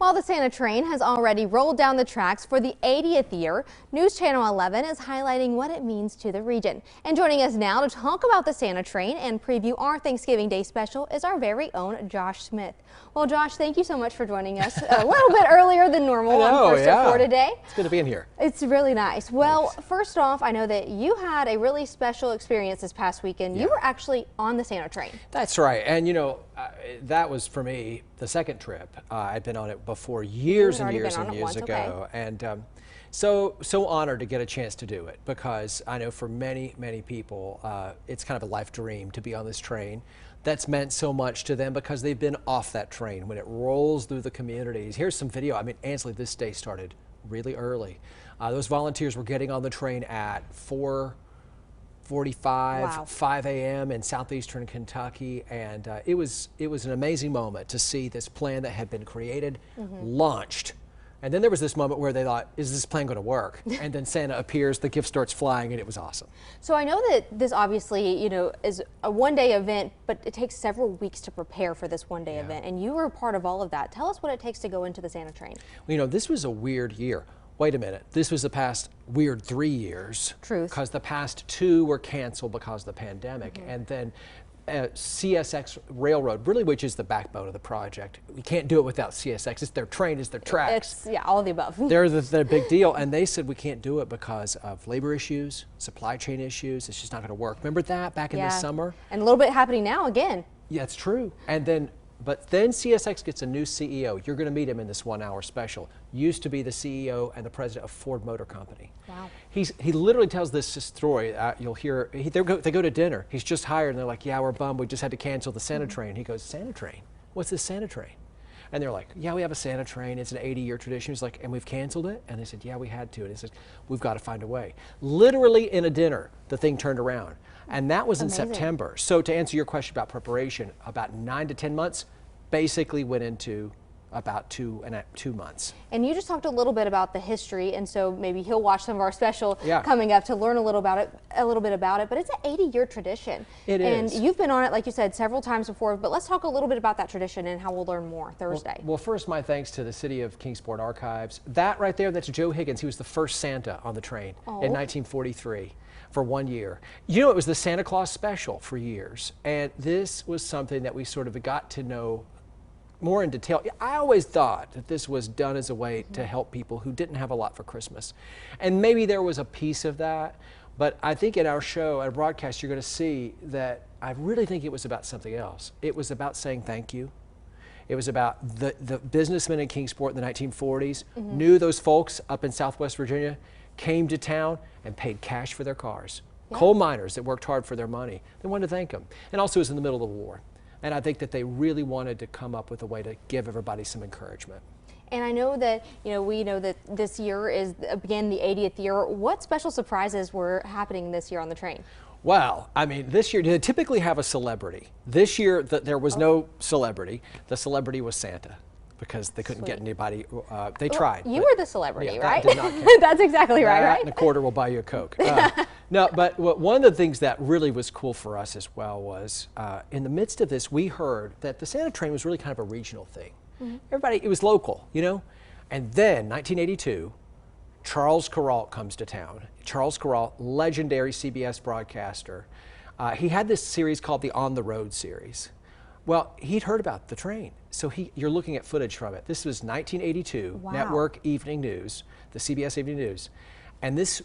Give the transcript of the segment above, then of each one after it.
While the Santa train has already rolled down the tracks for the 80th year, News Channel 11 is highlighting what it means to the region. And joining us now to talk about the Santa train and preview our Thanksgiving Day special is our very own Josh Smith. Well, Josh, thank you so much for joining us a little bit earlier than normal on First at 4 today. It's good to be in here. It's really nice. Well, first off, I know that you had a really special experience this past weekend. You were actually on the Santa train. That's right. And you know, that was for me the second trip. I'd been on it before years and years and years ago. Okay. And so honored to get a chance to do it, because I know for many people it's kind of a life dream to be on this train. That's meant so much to them because they've been off that train when it rolls through the communities. Here's some video. I mean, Ansley, this day started really early. Those volunteers were getting on the train at 4:45, 5 a.m. in southeastern Kentucky, and it was an amazing moment to see this plan that had been created launched. And then there was this moment where they thought, is this plan going to work? And then Santa appears, the gift starts flying, and it was awesome. So I know that this obviously, you know, is a one-day event, but it takes several weeks to prepare for this one-day event, and you were a part of all of that. Tell us what it takes to go into the Santa train. Well, you know, this was a weird year. Wait a minute, this was the past weird 3 years. Truth. Because the past 2 were canceled because of the pandemic. And then CSX Railroad, really, which is the backbone of the project. We can't do it without CSX. It's their train, it's their tracks. It's, all of the above. They're the big deal. And they said we can't do it because of labor issues, supply chain issues. It's just not going to work. Remember that back in the summer? And a little bit happening now again. Yeah, it's true. But then CSX gets a new CEO. You're going to meet him in this 1-hour special. Used to be the CEO and the president of Ford Motor Company. Wow. He literally tells this story. You'll hear, they go to dinner. He's just hired, and they're like, yeah, we're bummed. We just had to cancel the Santa train. He goes, Santa train? What's this Santa train? And they're like, yeah, we have a Santa train. It's an 80-year tradition. He's like, and we've canceled it? And they said, yeah, we had to. And he said, we've got to find a way. Literally in a dinner, the thing turned around. And that was in September. So to answer your question about preparation, about 9 to 10 months, basically went into about 2 months. And you just talked a little bit about the history, and so maybe he'll watch some of our special coming up to learn a little bit about it. But it's an 80-year tradition. It is. And you've been on it, like you said, several times before. But let's talk a little bit about that tradition and how we'll learn more Thursday. Well, first, my thanks to the City of Kingsport Archives. That right there, that's Joe Higgins. He was the first Santa on the train in 1943. For 1 year. You know, it was the Santa Claus special for years, and this was something that we sort of got to know more in detail. I always thought that this was done as a way to help people who didn't have a lot for Christmas, and maybe there was a piece of that, but I think in our show, our broadcast, you're going to see that I really think it was about something else. It was about saying thank you. It was about the businessmen in Kingsport in the 1940s knew those folks up in Southwest Virginia, came to town and paid cash for their cars. Coal miners that worked hard for their money. They wanted to thank them. And also it was in the middle of the war. And I think that they really wanted to come up with a way to give everybody some encouragement. And I know that, you know, we know that this year is, again, the 80th year. What special surprises were happening this year on the train? Well, I mean, this year, they typically have a celebrity. This year, there was no celebrity. The celebrity was Santa, because they couldn't get anybody. They tried. You were the celebrity, right? That did not count. That's exactly right? And a quarter will buy you a Coke. No, but one of the things that really was cool for us as well was, in the midst of this, we heard that the Santa train was really kind of a regional thing. Everybody, it was local, you know? And then, 1982, Charles Kuralt comes to town. Charles Kuralt, legendary CBS broadcaster. He had this series called the On the Road series. Well, he'd heard about the train, so you're looking at footage from it. This was 1982, Network Evening News, the CBS Evening News, and this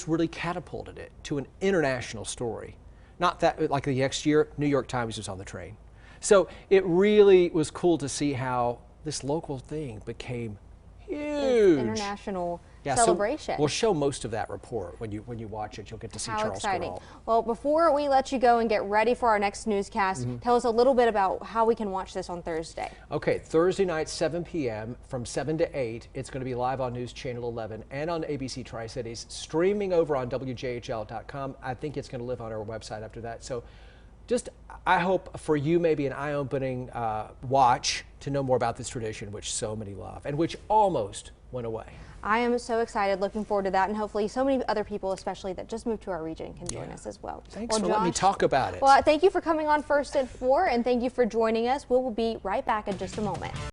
really catapulted it to an international story. Not that, like the next year, New York Times was on the train. So it really was cool to see how this local thing became huge. International celebration. So we'll show most of that report when you watch it. You'll get to see Charles Kuralt. Well, before we let you go and get ready for our next newscast, tell us a little bit about how we can watch this on Thursday. Okay, Thursday night, 7 p.m. from 7 to 8. It's going to be live on News Channel 11 and on ABC Tri-Cities, streaming over on WJHL.com. I think it's going to live on our website after that. So I hope for you maybe an eye-opening watch to know more about this tradition, which so many love and which almost went away. I am so excited, looking forward to that, and hopefully so many other people, especially that just moved to our region, can join us as well. Thanks for letting me talk about it. Well, thank you for coming on First at 4, and thank you for joining us. We will be right back in just a moment.